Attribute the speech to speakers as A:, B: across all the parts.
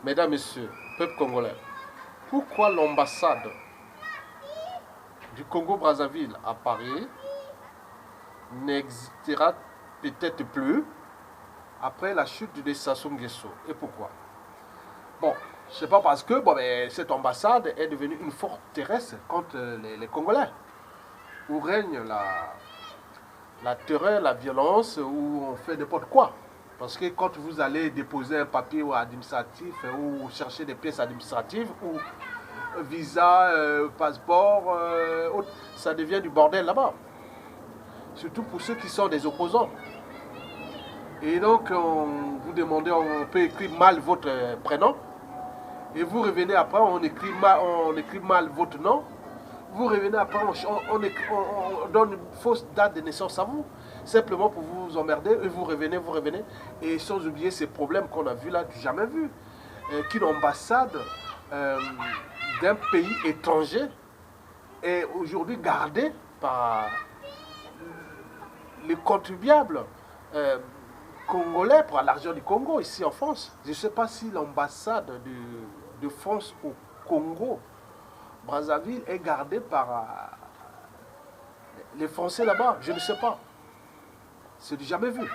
A: Mesdames, Messieurs, peuple congolais, pourquoi l'ambassade du Congo-Brazzaville à Paris n'existera peut-être plus après la chute de Sassou Nguesso? Et pourquoi? Bon, c'est pas parce que cette ambassade est devenue une forteresse contre les Congolais, où règne la terreur, la violence, où on fait n'importe quoi. Parce que quand vous allez déposer un papier administratif ou chercher des pièces administratives ou visa, passeport, ça devient du bordel là-bas. Surtout pour ceux qui sont des opposants. Et donc, vous demandez, on peut écrire mal votre prénom. Et vous revenez après, on écrit mal votre nom. Vous revenez après, on donne une fausse date de naissance à vous. Simplement pour vous emmerder. Et vous revenez. Et sans oublier ces problèmes qu'on a vus là, jamais vus. Qu'une ambassade d'un pays étranger est aujourd'hui gardée par les contribuables congolais pour l'argent du Congo ici en France. Je ne sais pas si l'ambassade de France au Congo, Brazzaville, est gardée par les Français là-bas. Je ne sais pas. C'est du jamais vu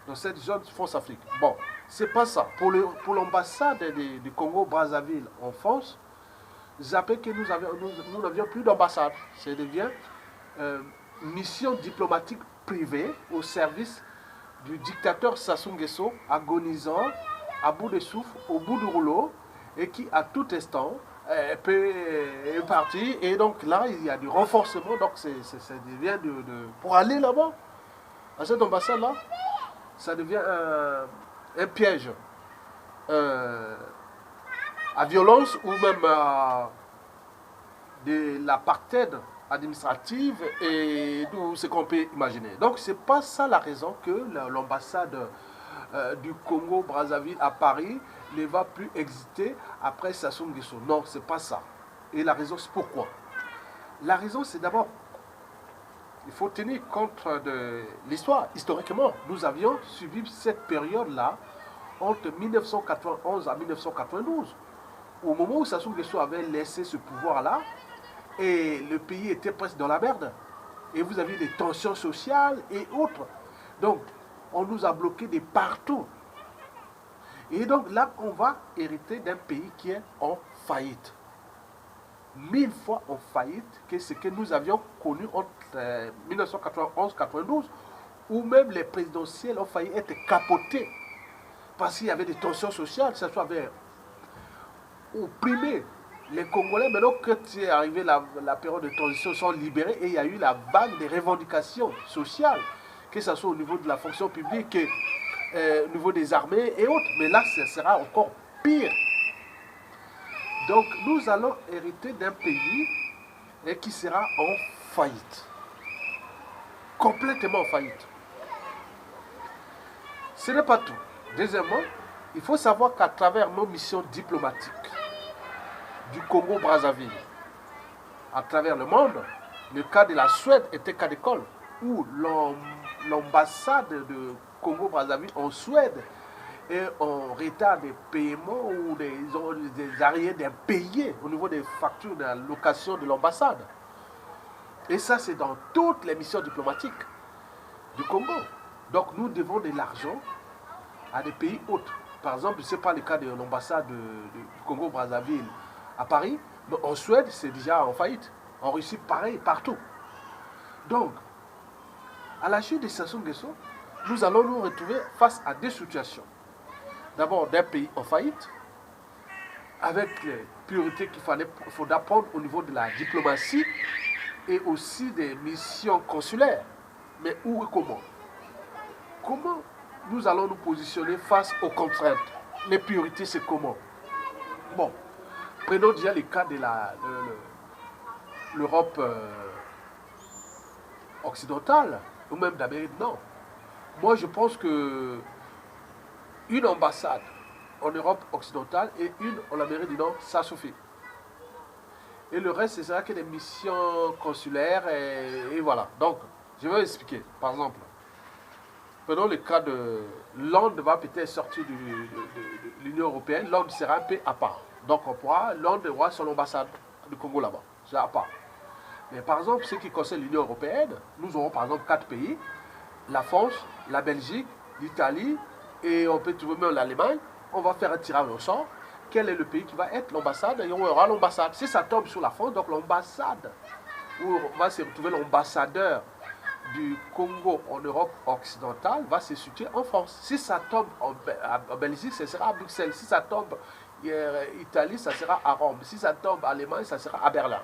A: dans cette zone France-Afrique. Bon, c'est pas ça. Pour l'ambassade du Congo-Brazzaville en France, j'appelle que nous n'avions plus d'ambassade. Ça devient mission diplomatique privée au service du dictateur Sassou Nguesso, agonisant, à bout de souffle, au bout du rouleau, et qui à tout instant est parti. Et donc là, il y a du renforcement. Donc ça devient pour aller là-bas, à cette ambassade-là, ça devient un piège à violence ou même de l'apartheid administrative et tout ce qu'on peut imaginer. Donc c'est pas ça la raison que l'ambassade du Congo-Brazzaville à Paris ne va plus exister après Sassou Nguesso. Non, c'est pas ça. Et la raison, c'est pourquoi? La raison, c'est d'abord, il faut tenir compte de l'histoire. Historiquement, nous avions suivi cette période-là entre 1991 à 1992. Au moment où Sassou Nguesso avait laissé ce pouvoir-là, et le pays était presque dans la merde. Et vous avez des tensions sociales et autres. Donc, on nous a bloqués de partout. Et donc là, on va hériter d'un pays qui est en faillite. 1000 fois en faillite que ce que nous avions connu entre 1991 et 1992, où même les présidentielles ont failli être capotées parce qu'il y avait des tensions sociales, ça soit avait opprimé les Congolais. Maintenant que c'est arrivé la période de transition, sont libérés et il y a eu la vague des revendications sociales, que ce soit au niveau de la fonction publique, au niveau des armées et autres. Mais là, ce sera encore pire. Donc, nous allons hériter d'un pays qui sera en faillite. Complètement en faillite. Ce n'est pas tout. Deuxièmement, il faut savoir qu'à travers nos missions diplomatiques du Congo-Brazzaville, à travers le monde, le cas de la Suède était cas d'école, où l'ambassade de Congo-Brazzaville en Suède est en retard des paiements ou des arriérés d'impayés au niveau des factures de la location de l'ambassade. Et ça, c'est dans toutes les missions diplomatiques du Congo. Donc, nous devons de l'argent à des pays autres. Par exemple, ce n'est pas le cas de l'ambassade du Congo-Brazzaville à Paris, mais en Suède, c'est déjà en faillite. En Russie, pareil, partout. Donc, à la chute de Sassou Nguesso, nous allons nous retrouver face à deux situations. D'abord, d'un pays en faillite, avec les priorités qu'il faudra prendre au niveau de la diplomatie et aussi des missions consulaires. Mais où et comment? Comment nous allons nous positionner face aux contraintes? Les priorités, c'est comment? Bon, prenons déjà le cas de l'Europe occidentale, ou même d'Amérique du Nord. Moi, je pense que une ambassade en Europe occidentale et une en Amérique du Nord, ça suffit. Et le reste, ce sera que des missions consulaires et voilà. Donc, je vais expliquer. Par exemple, prenons le cas de Londres va peut-être sortir l'Union européenne, Londres sera un peu à part. Donc Londres aura son ambassade du Congo là-bas. C'est à part. Mais par exemple, ce qui concerne l'Union européenne, nous aurons par exemple 4 pays, la France, la Belgique, l'Italie, et on peut trouver même l'Allemagne. On va faire un tirage au sort. Quel est le pays qui va être l'ambassade? Et on aura l'ambassade. Si ça tombe sur la France, donc l'ambassade, où va se retrouver l'ambassadeur du Congo en Europe occidentale, va se situer en France. Si ça tombe en Belgique, ce sera à Bruxelles. Si ça tombe en Italie, ça sera à Rome. Si ça tombe en Allemagne, ça sera à Berlin.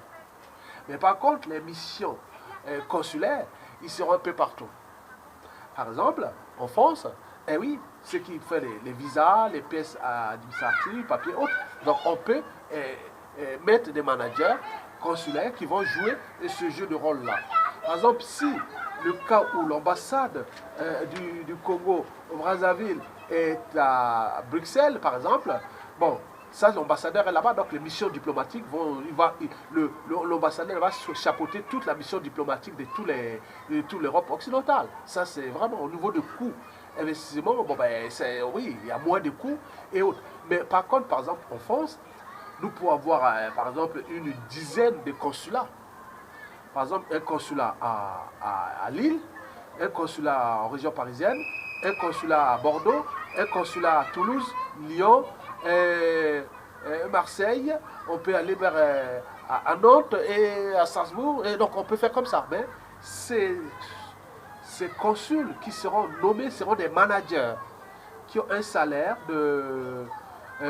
A: Mais par contre, les missions consulaires, ils seront un peu partout. Par exemple, en France, eh oui, ce qui fait les visas, les pièces administratives, papiers, autres. Donc on peut mettre des managers consulaires qui vont jouer ce jeu de rôle-là. Par exemple, si le cas où l'ambassade du Congo au Brazzaville est à Bruxelles, par exemple, bon, ça, l'ambassadeur est là-bas, donc les missions diplomatiques l'ambassadeur va chapeauter toute la mission diplomatique de toute l'Europe occidentale. Ça, c'est vraiment au niveau de coûts. Investissement, bon, ben, oui, il y a moins de coûts et autres. Mais par contre, par exemple, en France, nous pouvons avoir, par exemple, une dizaine de consulats. Par exemple, un consulat à Lille, un consulat en région parisienne, un consulat à Bordeaux, un consulat à Toulouse, Lyon, Marseille, on peut aller vers à Nantes et à Strasbourg, et donc on peut faire comme ça. Mais ces consuls qui seront nommés seront des managers qui ont un salaire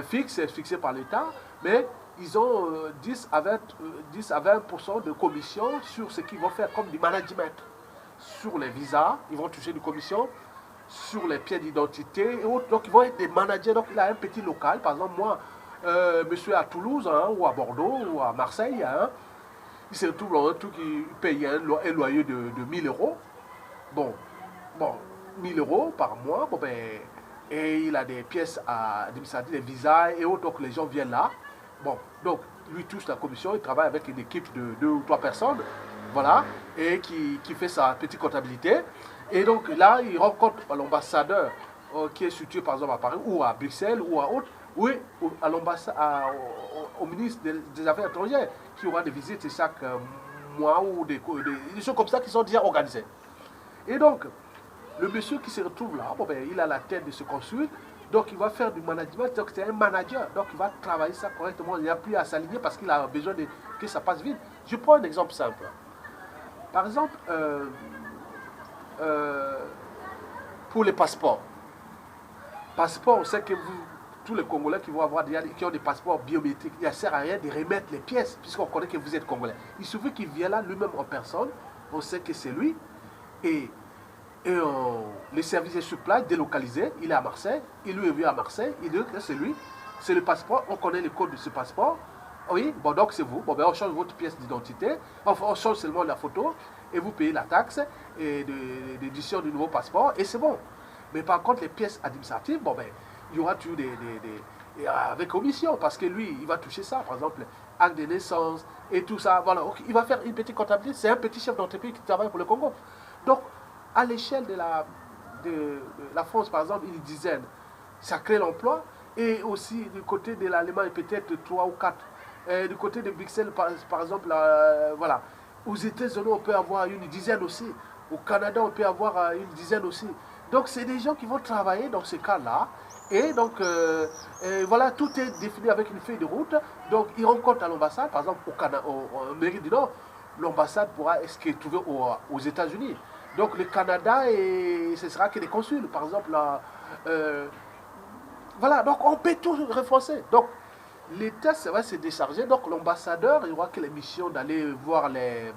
A: fixé par l'État, mais ils ont 10 à 20% de commission sur ce qu'ils vont faire comme du management. Sur les visas, ils vont toucher des commissions, sur les pièces d'identité et autres. Donc ils vont être des managers. Donc il a un petit local. Par exemple, moi, monsieur à Toulouse, hein, ou à Bordeaux, ou à Marseille, hein, il se retrouve dans un truc qui paye un loyer de 1000 euros. Bon, 1000 euros par mois. Bon, ben, et il a des pièces administratives, des visas et autres. Donc les gens viennent là. Bon, donc lui touche la commission. Il travaille avec une équipe de 2 ou 3 personnes. Voilà. Et qui fait sa petite comptabilité. Et donc là, il rencontre l'ambassadeur qui est situé par exemple à Paris ou à Bruxelles ou à autre, oui, à l'ambassade, au ministre des Affaires étrangères qui aura des visites chaque mois ou des choses comme ça qui sont déjà organisées. Et donc, le monsieur qui se retrouve là, bon, ben, il a la tête de ce consul, donc il va faire du management, donc c'est un manager, donc il va travailler ça correctement, il n'a plus à s'aligner parce qu'il a besoin que ça passe vite. Je prends un exemple simple. Par exemple, pour les passeports. Passeports, on sait que tous les Congolais qui vont avoir qui ont des passeports biométriques, il ne sert à rien de remettre les pièces, puisqu'on connaît que vous êtes Congolais. Il suffit qu'il vienne là lui-même en personne, on sait que c'est lui, et le service est sur place, délocalisé, il est à Marseille, il lui est venu à Marseille, il dit que c'est lui, c'est le passeport, on connaît le code de ce passeport. Oui, bon, donc c'est vous. Bon, ben, on change votre pièce d'identité, on change seulement la photo, et vous payez la taxe d'édition du nouveau passeport, et c'est bon. Mais par contre, les pièces administratives, bon, ben, il y aura toujours avec commission, parce que lui, il va toucher ça, par exemple, acte de naissance, et tout ça, voilà. Il va faire une petite comptabilité, c'est un petit chef d'entreprise qui travaille pour le Congo. Donc, à l'échelle de la France, par exemple, une dizaine, ça crée l'emploi, et aussi du côté de l'Allemagne, peut-être 3 ou 4. Du côté de Bruxelles, par exemple, voilà. Aux États-Unis, on peut avoir une dizaine aussi. Au Canada, on peut avoir une dizaine aussi. Donc, c'est des gens qui vont travailler dans ce cas-là. Et donc, voilà, tout est défini avec une feuille de route. Donc, ils rencontrent à l'ambassade, par exemple, au Amérique du Nord, l'ambassade pourra se trouver aux États-Unis. Donc, le Canada, ce sera que des consuls, par exemple. Voilà, donc on peut tout renforcer. Donc, l'État, ça va se décharger. Donc, l'ambassadeur, il aura que la mission d'aller voir la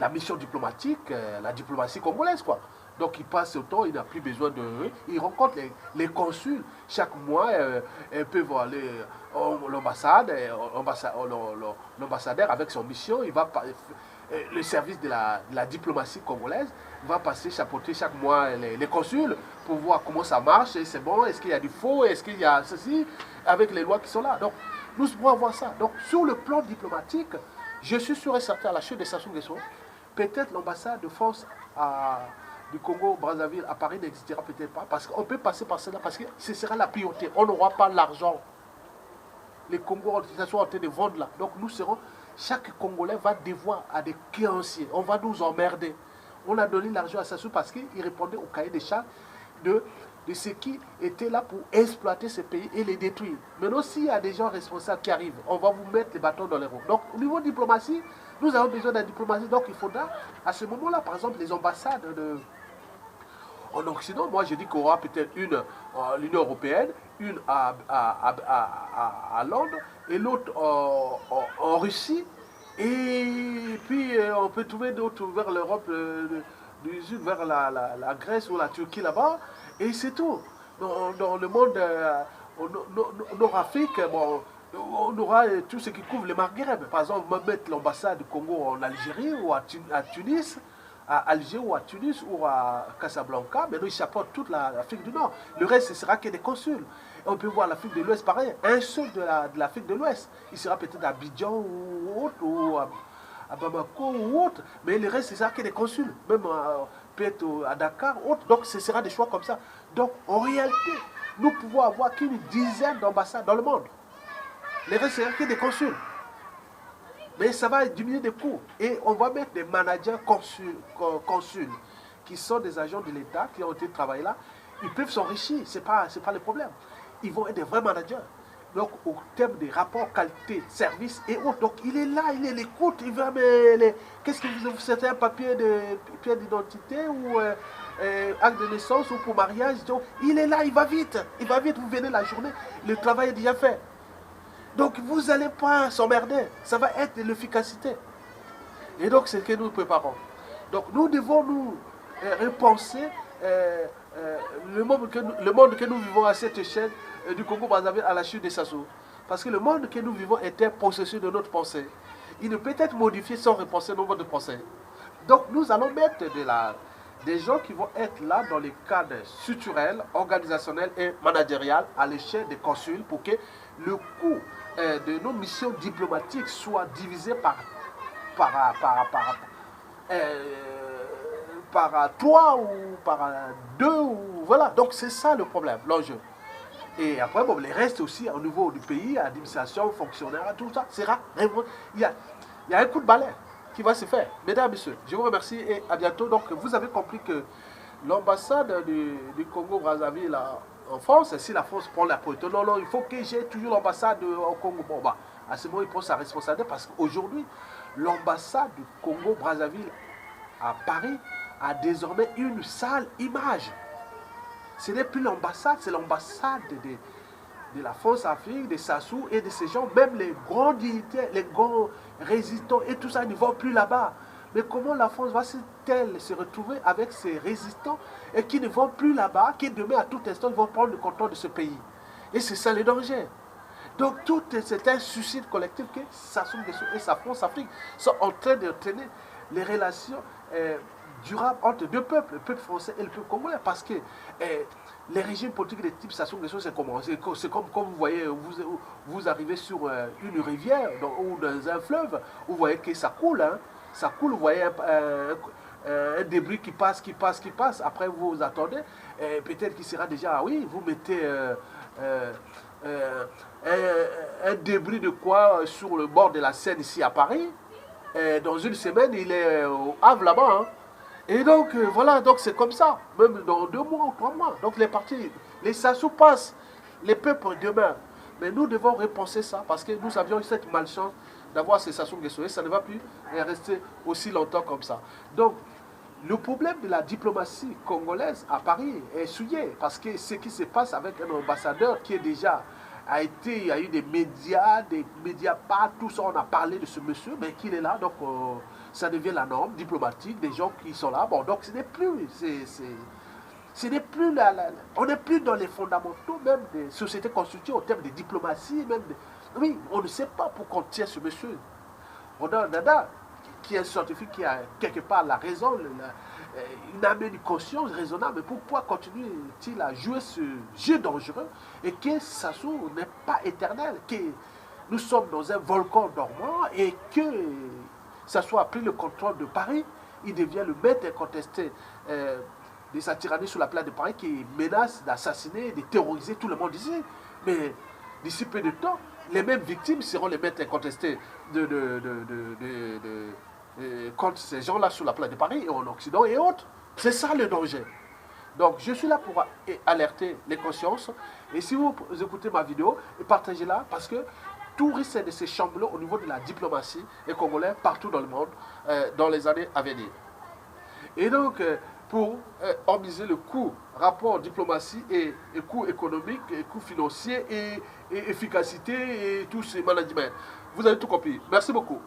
A: mission diplomatique, la diplomatie congolaise, quoi. Donc, il passe au temps, il n'a plus besoin de... Il rencontre les consuls. Chaque mois, il peut voir l'ambassadeur avec son mission. Il va le service de la diplomatie congolaise va passer, chapeauter chaque mois les consuls pour voir comment ça marche, et c'est bon, est-ce qu'il y a du faux, est-ce qu'il y a ceci, avec les lois qui sont là. Donc, nous devons avoir ça. Donc, sur le plan diplomatique, je suis sûr et certain, à la chute des sanctions, peut-être l'ambassade de France du Congo-Brazzaville à Paris n'existera peut-être pas, parce qu'on peut passer par cela, parce que ce sera la priorité. On n'aura pas l'argent. Les Congolais sont en train de vendre là. Donc nous serons, chaque Congolais va devoir à des créanciers. On va nous emmerder. On a donné l'argent à Sassou parce qu'il répondait au cahier des charges de ceux qui étaient là pour exploiter ce pays et les détruire. Maintenant, s'il y a des gens responsables qui arrivent, on va vous mettre les bâtons dans les roues. Donc, au niveau de diplomatie, nous avons besoin de la diplomatie. Donc, il faudra, à ce moment-là, par exemple, les ambassades en Occident, moi, je dis qu'il y aura peut-être une à l'Union européenne, une à Londres et l'autre en Russie. Et puis, on peut trouver d'autres vers l'Europe du Sud, vers la Grèce ou la Turquie là-bas. Et c'est tout. Dans le monde nord-afrique, bon, on aura tout ce qui couvre les Maghreb. Par exemple, on va mettre l'ambassade du Congo en Algérie ou à Tunis, à Alger ou à Tunis ou à Casablanca. Mais nous, ils chapeautent toute l'Afrique du Nord. Le reste, ce sera que des consuls. Et on peut voir l'Afrique de l'Ouest pareil. Un seul de l'Afrique de l'Ouest. Il sera peut-être à Abidjan ou autre, ou à Bamako ou autre. Mais le reste, ce sera que des consuls. Même peut-être à Dakar, autre. Donc, ce sera des choix comme ça. Donc, en réalité, nous pouvons avoir qu'une dizaine d'ambassades dans le monde. Le reste, ce sera que des consuls. Mais ça va diminuer des coûts. Et on va mettre des managers consuls qui sont des agents de l'État, qui ont été travaillés là. Ils peuvent s'enrichir, ce n'est pas le problème. Ils vont être des vrais managers. Donc, au terme des rapports qualité, service et autres. Donc, il est là, il écoute, il va, mais qu'est-ce que vous avez, un papier d'identité ou acte de naissance ou pour mariage. Donc, il est là, il va vite, vous venez la journée, le travail est déjà fait. Donc, vous n'allez pas s'emmerder, ça va être de l'efficacité. Et donc, c'est ce que nous préparons. Donc, nous devons nous repenser le monde que nous vivons à cette échelle du Congo-Brazzaville à la chute de Sassou. Parce que le monde que nous vivons est un processus de notre pensée. Il ne peut être modifié sans repenser nos modes de pensée. Donc nous allons mettre des gens qui vont être là dans les cadres structurels, organisationnels et managériels à l'échelle des consuls pour que le coût de nos missions diplomatiques soit divisé par 3 ou par 2. Voilà, donc c'est ça le problème, l'enjeu. Et après, bon, les restes aussi au niveau du pays, administration, fonctionnaire, tout ça, il y a un coup de balai qui va se faire. Mesdames, messieurs, je vous remercie et à bientôt. Donc, vous avez compris que l'ambassade du Congo-Brazzaville en France, si la France prend la priorité, non, il faut que j'ai toujours l'ambassade au Congo. Bon, bah, à ce moment, il prend sa responsabilité parce qu'aujourd'hui, l'ambassade du Congo-Brazzaville à Paris a désormais une sale image. Ce n'est plus l'ambassade, c'est l'ambassade de la France-Afrique, de Sassou et de ces gens. Même les grands dignitaires, les grands résistants et tout ça ne vont plus là-bas. Mais comment la France va-t-elle se retrouver avec ces résistants et qui ne vont plus là-bas, qui demain à tout instant vont prendre le contrôle de ce pays? Et c'est ça le danger. Donc c'est un suicide collectif que Sassou Nguesso et sa France-Afrique sont en train d'entraîner les relations durable entre deux peuples, le peuple français et le peuple congolais, parce que les régimes politiques de type Sassou Nguesso, c'est comment? C'est comme quand vous voyez, vous arrivez sur une rivière ou dans un fleuve, vous voyez que ça coule, hein? Ça coule, vous voyez un débris qui passe, après vous attendez, peut-être qu'il sera déjà, oui, vous mettez un débris de quoi sur le bord de la Seine ici à Paris, dans une semaine, il est au Havre là-bas, hein? Et donc, voilà, donc c'est comme ça, même dans 2 mois ou 3 mois. Donc les partis, les Sassou passent, les peuples demeurent. Mais nous devons repenser ça, parce que nous avions eu cette malchance d'avoir ces Sassou Nguesso, et ça ne va plus rester aussi longtemps comme ça. Donc, le problème de la diplomatie congolaise à Paris est souillé, parce que ce qui se passe avec un ambassadeur qui est déjà il y a eu des médias pas, tout ça, on a parlé de ce monsieur, mais qu'il est là, donc ça devient la norme diplomatique, des gens qui sont là. Bon, donc ce n'est plus, on n'est plus dans les fondamentaux même des sociétés constituées au terme de diplomatie, oui, on ne sait pas pourquoi on tient ce monsieur. On a Nada, qui est un scientifique qui a quelque part la raison, une âme, une conscience raisonnable. Mais pourquoi continue-t-il à jouer ce jeu dangereux et que Sassou n'est pas éternel, que nous sommes dans un volcan dormant et que Sassou a pris le contrôle de Paris, il devient le maître incontesté de sa tyrannie sur la place de Paris qui menace d'assassiner, de terroriser tout le monde ici. Mais d'ici peu de temps, les mêmes victimes seront les maîtres incontestés contre ces gens-là sur la place de Paris et en Occident et autres. C'est ça le danger. Donc je suis là pour alerter les consciences. Et si vous écoutez ma vidéo, partagez-la parce que tout risque de se chambouler au niveau de la diplomatie et congolais partout dans le monde dans les années à venir. Et donc, pour organiser le coût, rapport diplomatie et coût économique, et coût financier et efficacité et tout ce management. Vous avez tout compris. Merci beaucoup.